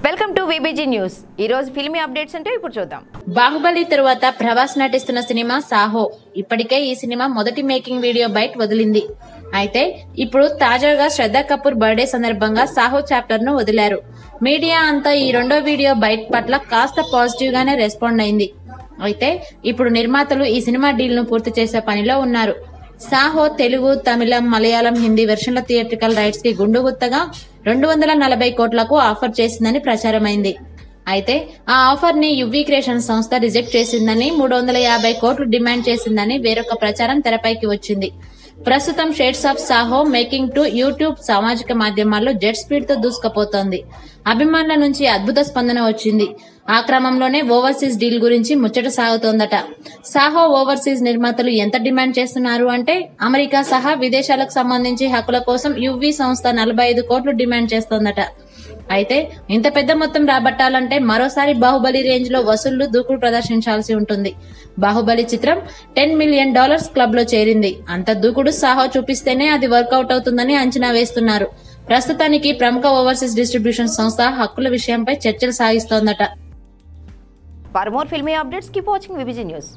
Welcome to VBG news. ఈ రోజు filmy updates అంటే ఇప్పుడు చూద్దాం. బాహుబలి తరువాత ప్రభాస్ నటిస్తున్న సినిమా సాహో. ఇప్పటికే ఈ సినిమా మొదటి మేకింగ్ వీడియో బయట వదిలింది. అయితే ఇప్పుడు తాజాగా శ్రద్ధా కపూర్ బర్త్డే సందర్భంగా సాహో చాప్టర్ ను వదిలారు. మీడియా అంతా ఈ రెండో వీడియో బయట పట్ల కాస్త పాజిటివ్ గానే రెస్పాండ్ అయింది. అయితే ఇప్పుడు నిర్మాతలు ఈ సినిమా డీల్ ను పూర్తి చేసే పనిలో ఉన్నారు. సాహో తెలుగు, తమిళం, మలయాళం, హిందీ వెర్షన్ల థియేట్రికల్ రైట్స్ కి గుండుగుత్తగా 240 కోట్లకు ఆఫర్ చేసిందని ప్రచారమైంది. అయితే ఆ ఆఫర్ ని యువి క్రియేషన్ సంస్థ రిజెక్ట్ చేసిందని, 350 కోట్లు డిమాండ్ చేసిందని వేరొక ప్రచారం తెరపైకి వచ్చింది. ప్రస్తుతం shades of Saaho making to YouTube సామాజిక మాధ్యమాల్లో జెట్ స్పీడ్ తో దూసుకుపోతోంది. అభిమానుల నుంచి అద్భుత స్పందన వచ్చింది. ఆ క్రమంలోనే ఓవర్సీస్ డీల్ గురించి ముచ్చట సాగుతోందట. సాహో ఓవర్సీస్ నిర్మాతలు ఎంత డిమాండ్ చేస్తున్నారు అంటే, అమెరికా సహా విదేశాలకు సంబంధించి హక్కుల కోసం యువి సంస్థ 45 కోట్లు డిమాండ్ చేస్తోందట. అయితే ఇంత పెద్ద మొత్తం రాబట్టాలంటే మరోసారి బాహుబలి రేంజ్ లో వసూళ్లు దూకుడు ప్రదర్శించాల్సి ఉంటుంది. బాహుబలి చిత్రం $10 మిలియన్ క్లబ్ లో చేరింది. అంత దూకుడు సాహో చూపిస్తేనే అది వర్కౌట్ అవుతుందని అంచనా వేస్తున్నారు. ప్రస్తుతానికి ప్రముఖ ఓవర్సీస్ డిస్ట్రిబ్యూషన్ సంస్థ హక్కుల విషయంపై చర్చలు సాగిస్తోందట. For more filmy updates keep watching VBG news.